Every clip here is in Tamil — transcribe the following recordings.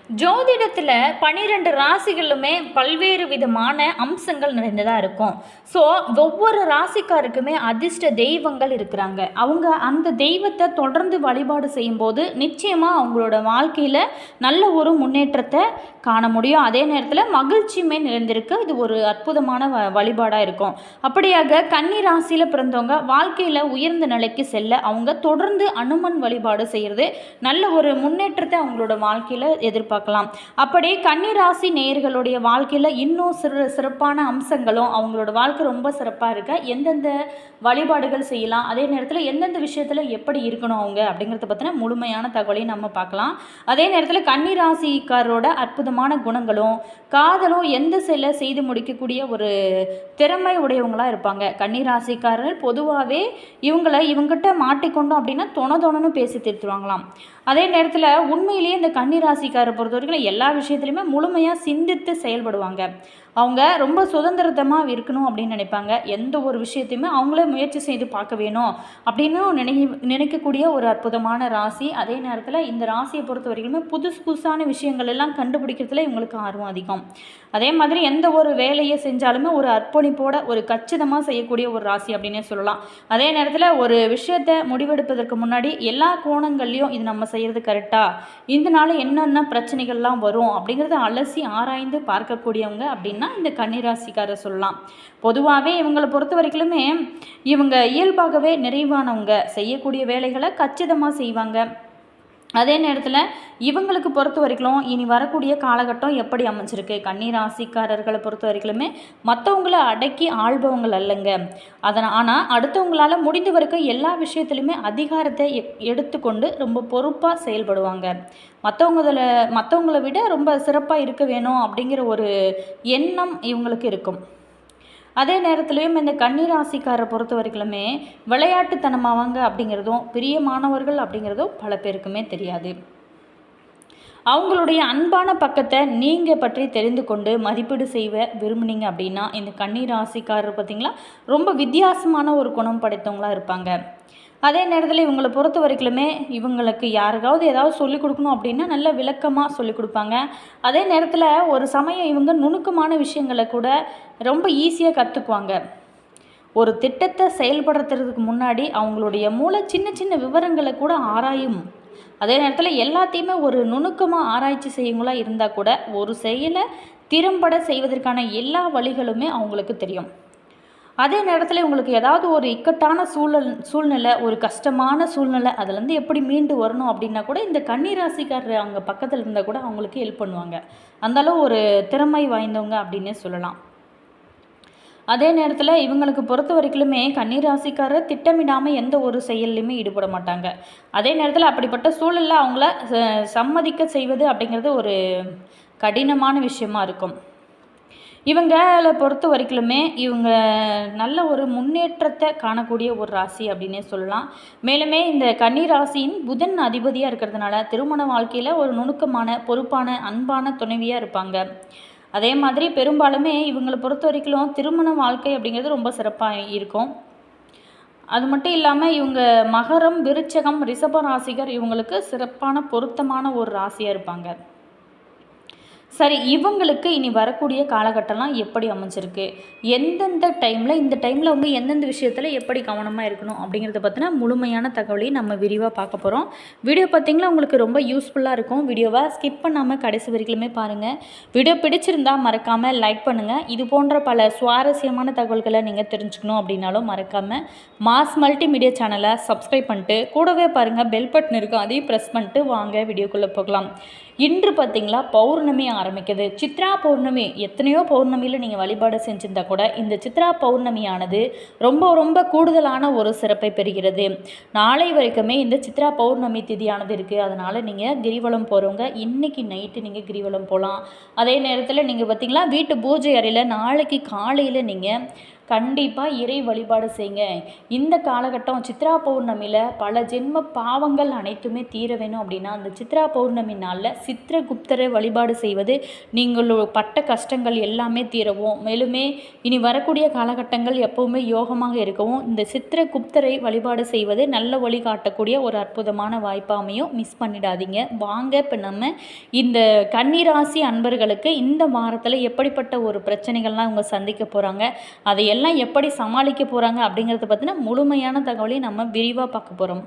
ஜோதிடத்தில் 12 ராசிகளுமே பல்வேறு விதமான அம்சங்கள் நிறைந்ததாக இருக்கும். ஸோ ஒவ்வொரு ராசிக்காருக்குமே அதிர்ஷ்ட தெய்வங்கள் இருக்கிறாங்க. அவங்க அந்த தெய்வத்தை தொடர்ந்து வழிபாடு செய்யும்போது நிச்சயமாக அவங்களோட வாழ்க்கையில் நல்ல ஒரு முன்னேற்றத்தை காண முடியும். அதே நேரத்தில் மகிழ்ச்சியுமே நிறைந்திருக்கு. இது ஒரு அற்புதமான வழிபாடாக இருக்கும். அப்படியாக கன்னி ராசியில் பிறந்தவங்க வாழ்க்கையில் உயர்ந்த நிலைக்கு செல்ல அவங்க தொடர்ந்து அனுமன் வழிபாடு செய்கிறது நல்ல ஒரு முன்னேற்றத்தை அவங்களோட வாழ்க்கையில் எதிர்பார்க்கலாம். அப்படி கன்னி ராசி நேயர்களுடைய வாழ்க்கையில் இன்னும் சிறப்பான அம்சங்களும் அவங்களோட வாழ்க்கை ரொம்ப சிறப்பாக இருக்க எந்தெந்த வழிபாடுகள் செய்யலாம், அதே நேரத்தில் எந்தெந்த விஷயத்தில் எப்படி இருக்கணும் அவங்க அப்படிங்கிறத பற்றின முழுமையான தகவலையும் நம்ம பார்க்கலாம். அதே நேரத்தில் கன்னி ராசிக்காரோட அற்புதமான குணங்களும் காதலும் எந்த செயலை செய்து முடிக்கக்கூடிய ஒரு திறமை உடையவங்களாக இருப்பாங்க. கன்னி ராசிக்காரர்கள் பொதுவாகவே இவங்ககிட்ட மாட்டிக்கொண்டோம் அப்படின்னா தொணன்னு பேசி தீர்த்துவாங்களாம். அதே நேரத்தில் உண்மையிலேயே இந்த கன்னி ராசிக்காரரை பொறுத்த வரைக்கும் எல்லா விஷயத்துலையுமே முழுமையாக சிந்தித்து செயல்படுவாங்க. அவங்க ரொம்ப சுதந்திரத்தமாக இருக்கணும் அப்படின்னு நினைப்பாங்க. எந்த ஒரு விஷயத்தையுமே அவங்களே முயற்சி செய்து பார்க்க வேணும் அப்படின்னு நினைக்கக்கூடிய ஒரு அற்புதமான ராசி. அதே நேரத்தில் இந்த ராசியை பொறுத்த வரைக்குமே புதுசான விஷயங்கள் எல்லாம் கண்டுபிடிக்கிறதுல இவங்களுக்கு ஆர்வம் அதிகம். அதே மாதிரி எந்த ஒரு வேலையை செஞ்சாலுமே ஒரு அர்ப்பணிப்போட ஒரு கச்சிதமாக செய்யக்கூடிய ஒரு ராசி அப்படின்னே சொல்லலாம். அதே நேரத்தில் ஒரு விஷயத்தை முடிவெடுப்பதற்கு முன்னாடி எல்லா கோணங்கள்லையும் இது நம்ம செய்கிறது கரெக்டாக, இதனால என்னென்ன பிரச்சனைகள்லாம் வரும் அப்படிங்கிறத அலசி ஆராய்ந்து பார்க்கக்கூடியவங்க அப்படின்னா இந்த கன்னிராசிக்காரர் சொல்லலாம். பொதுவாகவே இவங்களை பொறுத்த வரைக்குமே இவங்க இயல்பாகவே நிறைவானவங்க, செய்யக்கூடிய வேலைகளை கச்சிதமாக செய்வாங்க. அதே நேரத்தில் இவங்களுக்கு பொறுத்த வரைக்கும் இனி வரக்கூடிய காலகட்டம் எப்படி அமைஞ்சிருக்கு, கன்னி ராசிக்காரர்களை பொறுத்த வரைக்குமே மற்றவங்கள அடக்கி ஆள்பவங்கள் அல்லங்க. ஆனால் அடுத்தவங்களால் முடிந்த வரைக்கும் எல்லா விஷயத்துலையுமே அதிகாரத்தை எடுத்துக்கொண்டு ரொம்ப பொறுப்பாக செயல்படுவாங்க. மற்றவங்கள விட ரொம்ப சிறப்பாக இருக்க வேணும் அப்படிங்கிற ஒரு எண்ணம் இவங்களுக்கு இருக்கும். அதே நேரத்துலையும் இந்த கன்னி ராசிக்காரை பொறுத்த வரைக்குமே விளையாட்டுத்தனமாவாங்க அப்படிங்கிறதும் பிரியமானவர்கள் அப்படிங்கிறதும் பல பேருக்குமே தெரியாது. அவங்களுடைய அன்பான பக்கத்தை நீங்கள் பற்றி தெரிந்து கொண்டு மதிப்பீடு செய்ய விரும்புனீங்க அப்படின்னா இந்த கன்னி ராசிக்காரர் பார்த்திங்களா ரொம்ப வித்தியாசமான ஒரு குணம் படைத்தவங்களாக இருப்பாங்க. அதே நேரத்தில் இவங்களை பொறுத்த வரைக்குமே இவங்களுக்கு யாருக்காவது ஏதாவது சொல்லிக் கொடுக்கணும் அப்படின்னா நல்ல விளக்கமாக சொல்லிக் கொடுப்பாங்க. அதே நேரத்தில் ஒரு சமயம் இவங்க நுணுக்கமான விஷயங்களை கூட ரொம்ப ஈஸியாக கற்றுக்குவாங்க. ஒரு திட்டத்தை செயல்படுத்துறதுக்கு முன்னாடி அவங்களுடைய மூளை சின்ன சின்ன விவரங்களை கூட ஆராயும். அதே நேரத்தில் எல்லாத்தையுமே ஒரு நுணுக்கமாக ஆராய்ச்சி செய்யுங்களா இருந்தால் கூட ஒரு செயலை திறம்பட செய்வதற்கான எல்லா வழிகளுமே அவங்களுக்கு தெரியும். அதே நேரத்தில் உங்களுக்கு ஏதாவது ஒரு இக்கட்டான சூழ்நிலை ஒரு கஷ்டமான சூழ்நிலை அதுலேருந்து எப்படி மீண்டு வரணும் அப்படின்னா கூட இந்த கன்னி ராசிக்காரர் அவங்க பக்கத்தில் இருந்தால் கூட அவங்களுக்கு ஹெல்ப் பண்ணுவாங்க. அந்தளவு ஒரு திறமை வாய்ந்தவங்க அப்படின்னே சொல்லலாம். அதே நேரத்தில் இவங்களுக்கு பொறுத்த வரைக்குமே கன்னி ராசிக்காரர் திட்டமிடாமல் எந்த ஒரு செயல்லையுமே ஈடுபட மாட்டாங்க. அதே நேரத்தில் அப்படிப்பட்ட சூழலில் அவங்கள சம்மதிக்க செய்வது அப்படிங்கிறது ஒரு கடினமான விஷயமா இருக்கும். இவங்களை பொறுத்த வரைக்குமே இவங்க நல்ல ஒரு முன்னேற்றத்தை காணக்கூடிய ஒரு ராசி அப்படின்னே சொல்லலாம். மேலுமே இந்த கன்னி ராசியின் புதன் அதிபதியாக இருக்கிறதுனால திருமண வாழ்க்கையில் ஒரு நுணுக்கமான பொறுப்பான அன்பான துணைவியாக இருப்பாங்க. அதே மாதிரி பெரும்பாலுமே இவங்களை பொறுத்த வரைக்கும் திருமண வாழ்க்கை அப்படிங்கிறது ரொம்ப சிறப்பாக இருக்கும். அது மட்டும் இல்லாமல் இவங்க மகரம், விருச்சகம், ரிஷப ராசிகர் இவங்களுக்கு சிறப்பான பொருத்தமான ஒரு ராசியாக இருப்பாங்க. சரி, இவங்களுக்கு இனி வரக்கூடிய காலகட்டம்லாம் எப்படி அமைஞ்சிருக்கு, எந்தெந்த டைமில் இந்த டைமில் அவங்க எந்தெந்த விஷயத்தில் எப்படி கவனமாக இருக்கணும் அப்படிங்கிறத பற்றின முழுமையான தகவலையும் நம்ம விரிவாக பார்க்க போகிறோம். வீடியோ பார்த்திங்கன்னா உங்களுக்கு ரொம்ப யூஸ்ஃபுல்லாக இருக்கும். வீடியோவை ஸ்கிப் பண்ணாமல் கடைசி வரைக்குமே பாருங்கள். வீடியோ பிடிச்சிருந்தால் மறக்காமல் லைக் பண்ணுங்கள். இது போன்ற பல சுவாரஸ்யமான தகவல்களை நீங்கள் தெரிஞ்சுக்கணும் அப்படின்னாலும் மறக்காமல் மாஸ் மல்டிமீடியா சேனலை சப்ஸ்கிரைப் பண்ணிட்டு கூடவே பாருங்கள் பெல் பட்டன் இருக்கும், அதையும் ப்ரெஸ் பண்ணிட்டு வாங்க வீடியோக்குள்ளே போகலாம். இன்று பார்த்திங்களா பௌர்ணமி ஆரம்பிக்குது. சித்ரா பௌர்ணமி, எத்தனையோ பௌர்ணமியில் நீங்கள் வழிபாடு செஞ்சிருந்தால் கூட இந்த சித்ரா பௌர்ணமியானது ரொம்ப ரொம்ப கூடுதலான ஒரு சிறப்பை பெறுகிறது. நாளை வரைக்குமே இந்த சித்ரா பௌர்ணமி திதியானது இருக்குது. அதனால் நீங்கள் கிரிவலம் போகிறவங்க இன்றைக்கி நைட்டு நீங்கள் கிரிவலம் போகலாம். அதே நேரத்தில் நீங்கள் பார்த்திங்களா வீட்டு பூஜை அறையில் நாளைக்கு காலையில் நீங்கள் கண்டிப்பாக இறை வழிபாடு செய்யுங்க. இந்த காலகட்டம் சித்ரா பௌர்ணமியில் பல ஜென்ம பாவங்கள் அனைத்துமே தீர வேணும் அப்படின்னா, அந்த சித்ரா பௌர்ணமி நாளில் சித்திரகுப்தரை வழிபாடு செய்வது நீங்கள் பட்ட கஷ்டங்கள் எல்லாமே தீரவும், மேலுமே இனி வரக்கூடிய காலகட்டங்கள் எப்போவுமே யோகமாக இருக்கவும் இந்த சித்திரகுப்தரை வழிபாடு செய்வது நல்ல வழி காட்டக்கூடிய ஒரு அற்புதமான வாய்ப்பாக அமையும். மிஸ் பண்ணிடாதீங்க. வாங்க இப்போ நம்ம இந்த கன்னிராசி அன்பர்களுக்கு இந்த வாரத்தில் எப்படிப்பட்ட ஒரு பிரச்சனைகள்லாம் அவங்க சந்திக்க போகிறாங்க, அதையெல்லாம் எப்படி சமாளிக்க போகிறாங்க அப்படிங்கிறத பற்றின முழுமையான தகவலையும் நம்ம விரிவாக பார்க்க போகிறோம்.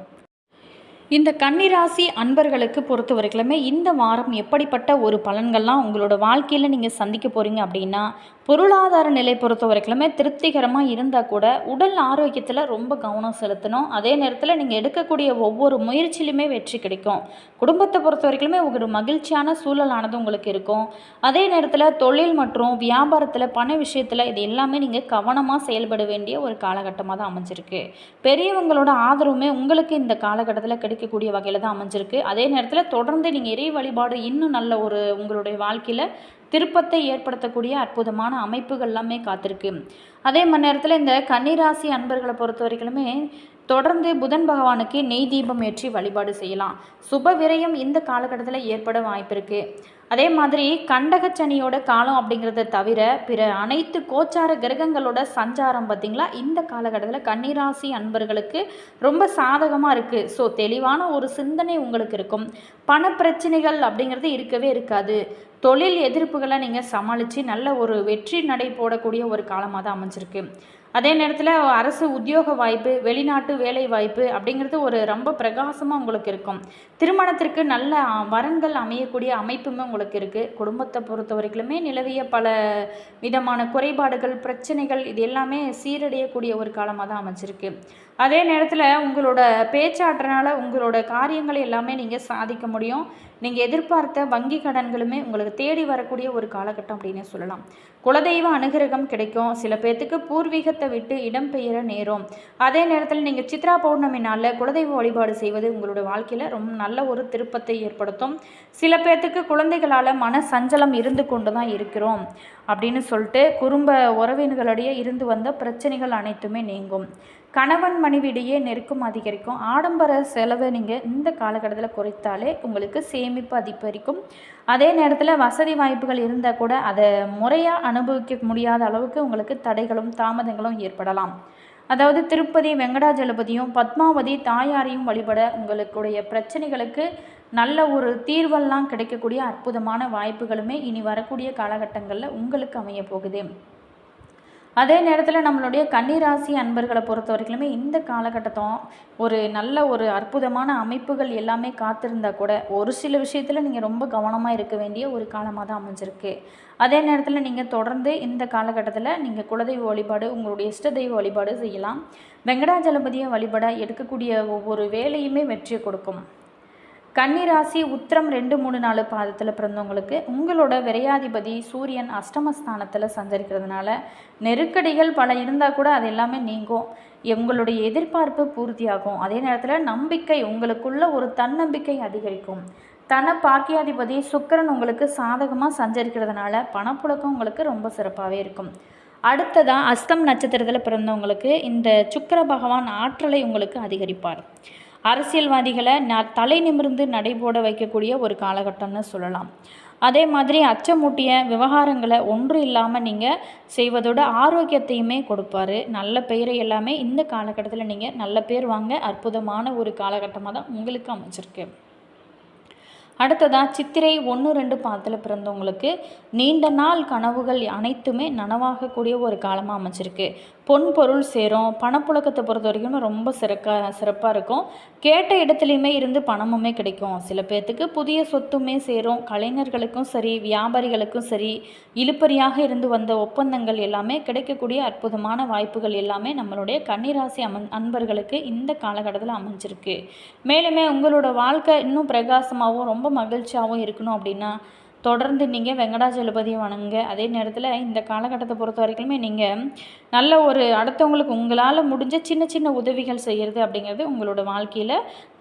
இந்த கன்னிராசி அன்பர்களுக்கு பொறுத்த வரைக்குமே இந்த வாரம் எப்படிப்பட்ட ஒரு பலன்கள்லாம் உங்களோட வாழ்க்கையில் நீங்கள் சந்திக்க போகிறீங்க அப்படின்னா, பொருளாதார நிலை பொறுத்த வரைக்குமே திருப்திகரமாக இருந்தால் கூட உடல் ஆரோக்கியத்தில் ரொம்ப கவனம் செலுத்தணும். அதே நேரத்தில் நீங்கள் எடுக்கக்கூடிய ஒவ்வொரு முயற்சியிலுமே வெற்றி கிடைக்கும். குடும்பத்தை பொறுத்த வரைக்குமே ஒரு மகிழ்ச்சியான சூழலானது உங்களுக்கு இருக்கும். அதே நேரத்தில் தொழில் மற்றும் வியாபாரத்தில் பண விஷயத்தில் இது எல்லாமே நீங்கள் கவனமாக செயல்பட வேண்டிய ஒரு காலகட்டமாக தான் அமைஞ்சிருக்கு. பெரியவங்களோட ஆதரவுமே உங்களுக்கு இந்த காலகட்டத்தில் கிடைக்கக்கூடிய வகையில் தான் அமைஞ்சிருக்கு. அதே நேரத்தில் தொடர்ந்து நீங்கள் இறை வழிபாடு இன்னும் நல்ல ஒரு உங்களுடைய வாழ்க்கையில் திருப்பத்தை ஏற்படுத்தக்கூடிய அற்புதமான அமைப்புகள் எல்லாமே காத்திருக்கு. அதே நேரத்தில் இந்த கன்னிராசி அன்பர்களை பொறுத்த வரைக்குமே தொடர்ந்து புதன் பகவானுக்கு நெய் தீபம் ஏற்றி வழிபாடு செய்யலாம். சுப விரயம் இந்த காலகட்டத்தில் ஏற்பட வாய்ப்பு இருக்குது. அதே மாதிரி கண்டகச்சனியோட காலம் அப்படிங்கிறத தவிர பிற அனைத்து கோச்சார கிரகங்களோட சஞ்சாரம் பார்த்திங்களா இந்த காலகட்டத்தில் கன்னிராசி அன்பர்களுக்கு ரொம்ப சாதகமாக இருக்குது. ஸோ தெளிவான ஒரு சிந்தனை உங்களுக்கு இருக்கும். பண பிரச்சனைகள் அப்படிங்கிறது இருக்கவே இருக்காது. தொழில் எதிர்ப்புகளை நீங்கள் சமாளித்து நல்ல ஒரு வெற்றி நடை போடக்கூடிய ஒரு காலமாக தான் அமைஞ்சிருக்கு. அதே நேரத்தில் அரசு உத்தியோக வாய்ப்பு, வெளிநாட்டு வேலை வாய்ப்பு அப்படிங்கிறது ஒரு ரொம்ப பிரகாசமாக உங்களுக்கு இருக்கும். திருமணத்திற்கு நல்ல வரன்கள் அமையக்கூடிய அமைப்புமே உங்களுக்கு இருக்குது. குடும்பத்தை பொறுத்த வரைக்குமே நிலவிய பல விதமான குறைபாடுகள், பிரச்சனைகள் இது எல்லாமே சீரடையக்கூடிய ஒரு காலமாக தான் அமைச்சிருக்கு. அதே நேரத்தில் உங்களோட பேச்சாற்றனால உங்களோட காரியங்களை எல்லாமே நீங்கள் சாதிக்க முடியும். நீங்கள் எதிர்பார்த்த வங்கி கடன்களுமே உங்களுக்கு தேடி வரக்கூடிய ஒரு காலகட்டம் அப்படின்னு சொல்லலாம். குலதெய்வ அனுகிரகம் கிடைக்கும். சில பேர்த்துக்கு பூர்வீகத்தை விட்டு இடம்பெயர நேரும். அதே நேரத்தில் நீங்கள் சித்ரா பௌர்ணமி நாளில் குலதெய்வ வழிபாடு செய்வது உங்களோட வாழ்க்கையில் ரொம்ப நல்ல ஒரு திருப்பத்தை ஏற்படுத்தும். சில பேர்த்துக்கு குழந்தைகளால் மன சஞ்சலம் இருந்து கொண்டு தான் இருக்கிறோம் அப்படின்னு சொல்லிட்டு குடும்ப உறவினர்களிடையே இருந்து வந்த பிரச்சனைகள் அனைத்துமே நீங்கும். கணவன் மனைவியிடையே நெருக்கம் அதிகரிக்கும். ஆடம்பர செலவை நீங்கள் இந்த காலகட்டத்தில் குறைத்தாலே உங்களுக்கு சேமிப்பு அதிகரிக்கும். அதே நேரத்தில் வசதி வாய்ப்புகள் இருந்தால் கூட அதை முறையாக அனுபவிக்க முடியாத அளவுக்கு உங்களுக்கு தடைகளும் தாமதங்களும் ஏற்படலாம். அதாவது திருப்பதி வெங்கடாஜலபதியும் பத்மாவதி தாயாரையும் வழிபட உங்களுடைய பிரச்சனைகளுக்கு நல்ல ஒரு தீர்வெல்லாம் கிடைக்கக்கூடிய அற்புதமான வாய்ப்புகளுமே இனி வரக்கூடிய காலகட்டங்களில் உங்களுக்கு அமைய போகுது. அதே நேரத்தில் நம்மளுடைய கன்னிராசி அன்பர்களை பொறுத்த வரைக்குமே இந்த காலகட்டத்தும் ஒரு நல்ல ஒரு அற்புதமான அமைப்புகள் எல்லாமே காத்திருந்தால் கூட ஒரு சில விஷயத்தில் நீங்கள் ரொம்ப கவனமாக இருக்க வேண்டிய ஒரு காலமாக தான் அமைஞ்சிருக்கு. அதே நேரத்தில் நீங்கள் தொடர்ந்து இந்த காலகட்டத்தில் நீங்கள் குலதெய்வ வழிபாடு, உங்களுடைய இஷ்ட தெய்வ வழிபாடு செய்யலாம். வெங்கடாஜலபதியை வழிபட எடுக்கக்கூடிய ஒவ்வொரு வேலையுமே வெற்றியை கொடுக்கும். கன்னிராசி உத்திரம் 2, 3, 4 பாதத்தில் பிறந்தவங்களுக்கு உங்களோட விரையாதிபதி சூரியன் அஷ்டமஸ்தானத்தில் சஞ்சரிக்கிறதுனால நெருக்கடிகள் பல இருந்தால் கூட அது எல்லாமே நீங்கும். உங்களுடைய எதிர்பார்ப்பு பூர்த்தியாகும். அதே நேரத்தில் நம்பிக்கை உங்களுக்குள்ள ஒரு தன்னம்பிக்கை அதிகரிக்கும். தன பாக்கியாதிபதி சுக்கிரன் உங்களுக்கு சாதகமாக சஞ்சரிக்கிறதுனால பணப்புழக்கம் உங்களுக்கு ரொம்ப சிறப்பாகவே இருக்கும். அடுத்ததாக அஸ்தம் நட்சத்திரத்தில் பிறந்தவங்களுக்கு இந்த சுக்கிர பகவான் ஆற்றலை உங்களுக்கு அதிகரிப்பார். அரசியல்வாதிகளை தலை நிமிர்ந்து நடைபோட வைக்கக்கூடிய ஒரு காலகட்டம்னு சொல்லலாம். அதே மாதிரி அச்சமூட்டிய விவகாரங்களை ஒன்று இல்லாமல் நீங்கள் செய்வதோட ஆரோக்கியத்தையுமே கொடுப்பார். நல்ல பெயரை எல்லாமே இந்த காலகட்டத்தில் நீங்கள் நல்ல பேர் வாங்க அற்புதமான ஒரு காலகட்டமாக தான் உங்களுக்கு அமைச்சிருக்கு. அடுத்ததாக சித்திரை 1, 2 பாதத்தில் பிறந்தவங்களுக்கு நீண்ட நாள் கனவுகள் அனைத்துமே நனவாகக்கூடிய ஒரு காலமாக அமைச்சிருக்கு. பொன் பொருள் சேரும். பணப்புழக்கத்தை பொறுத்த வரைக்கும் ரொம்ப சிறப்பாக இருக்கும். கேட்ட இடத்துலையுமே இருந்து பணமுமே கிடைக்கும். சில பேர்த்துக்கு புதிய சொத்துமே சேரும். கலைஞர்களுக்கும் சரி, வியாபாரிகளுக்கும் சரி, இழுப்பறியாக இருந்து வந்த ஒப்பந்தங்கள் எல்லாமே கிடைக்கக்கூடிய அற்புதமான வாய்ப்புகள் எல்லாமே நம்மளுடைய கன்னிராசி அன்பர்களுக்கு இந்த காலகட்டத்தில் அமைஞ்சிருக்கு. மேலுமே உங்களோட வாழ்க்கை இன்னும் பிரகாசமாகவும் ரொம்ப மகிழ்ச்சியாகவும் இருக்கணும் அப்படின்னா தொடர்ந்து நீங்கள் வெங்கடாஜலபதியை வணங்குங்க. அதே நேரத்தில் இந்த காலகட்டத்தை பொறுத்த வரைக்குமே நீங்கள் நல்ல ஒரு அடுத்தவங்களுக்கு உங்களால் முடிஞ்ச சின்ன சின்ன உதவிகள் செய்கிறது அப்படிங்கிறது உங்களோட வாழ்க்கையில்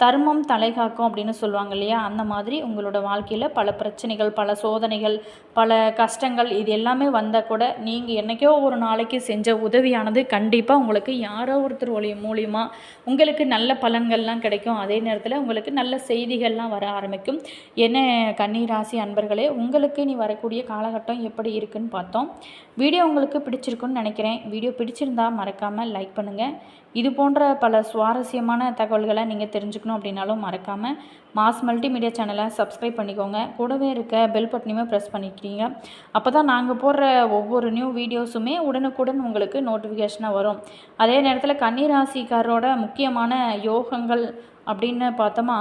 தர்மம் தலைகாக்கும் அப்படின்னு சொல்லுவாங்க இல்லையா? அந்த மாதிரி உங்களோட வாழ்க்கையில் பல பிரச்சனைகள், பல சோதனைகள், பல கஷ்டங்கள் இது எல்லாமே வந்தால் கூட நீங்கள் என்றைக்கோ ஒரு நாளைக்கு செஞ்ச உதவியானது கண்டிப்பாக உங்களுக்கு யாரோ ஒருத்தர் மூலியமா உங்களுக்கு நல்ல பலன்கள்லாம் கிடைக்கும். அதே நேரத்தில் உங்களுக்கு நல்ல செய்திகள்லாம் வர ஆரம்பிக்கும். என்ன கன்னிராசி அன்பர்களே, உங்களுக்கு நீ வரக்கூடிய காலகட்டம் எப்படி இருக்குன்னு பார்த்தோம். வீடியோ உங்களுக்கு பிடிச்சிருக்குன்னு நினைக்கிறேன். வீடியோ பிடிச்சிருந்தா மறக்காமல் லைக் பண்ணுங்கள். இது போன்ற பல சுவாரஸ்யமான தகவல்களை நீங்கள் தெரிஞ்சுக்கணும் அப்படின்னாலும் மறக்காமல் மாஸ் மல்டிமீடியா சேனலை சப்ஸ்கிரைப் பண்ணிக்கோங்க. கூடவே இருக்க பெல் பட்டனையுமே ப்ரெஸ் பண்ணிக்கிறீங்க. அப்போ தான் நாங்கள் போடுற ஒவ்வொரு நியூ வீடியோஸுமே உடனுக்குடன் உங்களுக்கு நோட்டிஃபிகேஷனாக வரும். அதே நேரத்தில் கன்னிராசிக்காரோட முக்கியமான யோகங்கள் அப்படின்னு பார்த்தோமா,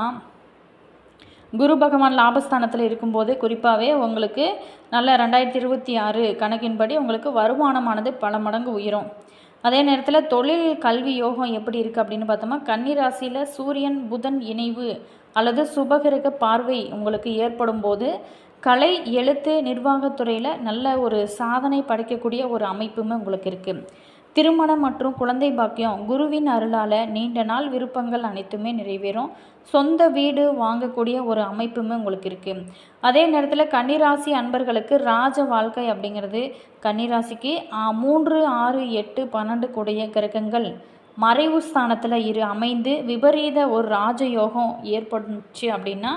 குரு பகவான் லாபஸ்தானத்தில் இருக்கும்போது குறிப்பாகவே உங்களுக்கு நல்ல 2026 கணக்கின்படி உங்களுக்கு வருமானமானது பல மடங்கு உயரும். அதே நேரத்தில் தொழில் கல்வி யோகம் எப்படி இருக்குது அப்படின்னு பார்த்தோமா, கன்னிராசியில் சூரியன் புதன் இணைவு அல்லது சுபகிரக பார்வை உங்களுக்கு ஏற்படும் போது கலை எழுத்து நிர்வாகத்துறையில் நல்ல ஒரு சாதனை படைக்கக்கூடிய ஒரு அமைப்புமே உங்களுக்கு இருக்குது. திருமணம் மற்றும் குழந்தை பாக்கியம் குருவின் அருளால் நீண்ட நாள் விருப்பங்கள் அனைத்துமே நிறைவேறும். சொந்த வீடு வாங்கக்கூடிய ஒரு அமைப்புமே உங்களுக்கு இருக்குது. அதே நேரத்தில் கன்னிராசி அன்பர்களுக்கு ராஜ வாழ்க்கை அப்படிங்கிறது கன்னிராசிக்கு 3, 6, 8, 12 கூடிய கிரகங்கள் மறைவு ஸ்தானத்தில் அமைந்து விபரீத ஒரு ராஜயோகம் ஏற்பட்டுச்சு அப்படின்னா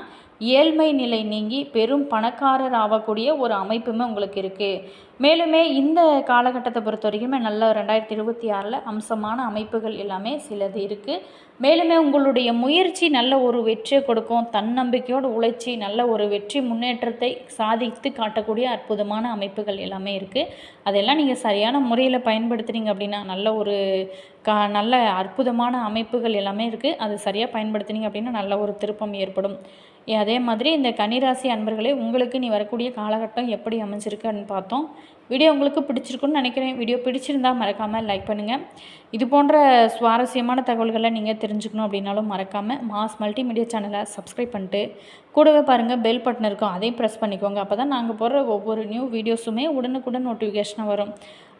ஏழ்மை நிலை நீங்கி பெரும் பணக்காரர் ஆகக்கூடிய ஒரு அமைப்புமே உங்களுக்கு இருக்குது. மேலுமே இந்த காலகட்டத்தை பொறுத்த வரைக்குமே நல்ல 2026 அம்சமான அமைப்புகள் எல்லாமே சிலது இருக்குது. மேலுமே உங்களுடைய முயற்சி நல்ல ஒரு வெற்றியை கொடுக்கும். தன்னம்பிக்கையோடு உழைச்சி நல்ல ஒரு வெற்றி முன்னேற்றத்தை சாதித்து காட்டக்கூடிய அற்புதமான அமைப்புகள் எல்லாமே இருக்குது. அதெல்லாம் நீங்கள் சரியான முறையில் பயன்படுத்துனீங்க அப்படின்னா நல்ல ஒரு நல்ல அற்புதமான அமைப்புகள் எல்லாமே இருக்குது. அது சரியாக பயன்படுத்துனீங்க அப்படின்னா நல்ல ஒரு திருப்பம் ஏற்படும். அதே மாதிரி இந்த கன்னிராசி அன்பர்களே, உங்களுக்கு நீ வரக்கூடிய காலகட்டம் எப்படி அமைஞ்சிருக்குன்னு பார்த்தோம். வீடியோ உங்களுக்கு பிடிச்சிருக்குன்னு நினைக்கிறேன். வீடியோ பிடிச்சிருந்தா மறக்காமல் லைக் பண்ணுங்கள். இது போன்ற சுவாரஸ்யமான தகவல்களை நீங்கள் தெரிஞ்சுக்கணும் அப்படின்னாலும் மறக்காமல் மாஸ் மல்டிமீடியா சேனலை சப்ஸ்கிரைப் பண்ணிட்டு கூடவே பாருங்கள் பெல் பட்டன் இருக்கும், அதையும் ப்ரெஸ் பண்ணிக்கோங்க. அப்போ தான் நாங்கள் போடுற ஒவ்வொரு நியூ வீடியோஸுமே உடனுக்குடன் நோட்டிஃபிகேஷனாக வரும்.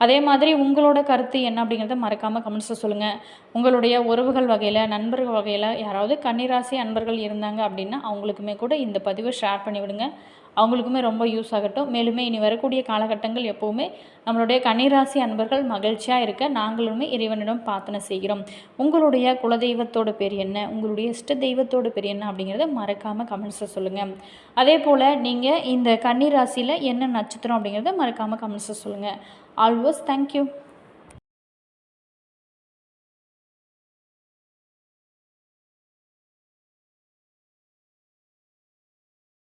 அதே மாதிரி உங்களோட கருத்து என்ன அப்படிங்கிறத மறக்காமல் கமெண்ட்ஸில் சொல்லுங்கள். உங்களுடைய உறவுகள் வகையில், நண்பர்கள் வகையில் யாராவது கன்னிராசி அன்பர்கள் இருந்தாங்க அப்படின்னா அவங்களுக்குமே கூட இந்த பதிவை ஷேர் பண்ணிவிடுங்க. அவங்களுக்குமே ரொம்ப யூஸ் ஆகட்டும். மேலுமே இனி வரக்கூடிய காலகட்டங்கள் எப்போவுமே நம்மளுடைய கன்னிராசி அன்பர்கள் மகிழ்ச்சியாக இருக்க நாங்களுமே இறைவனிடம் பிரார்த்தனை செய்கிறோம். உங்களுடைய குலதெய்வத்தோட பேர் என்ன, உங்களுடைய இஷ்ட தெய்வத்தோட பேர் என்ன அப்படிங்கிறத மறக்காமல் கமெண்ட்ஸில் சொல்லுங்கள். அதே போல் நீங்கள் இந்த கன்னிராசியில் என்ன நட்சத்திரம் அப்படிங்கிறத மறக்காமல் கமெண்ட்ஸில் சொல்லுங்கள். Always thank you.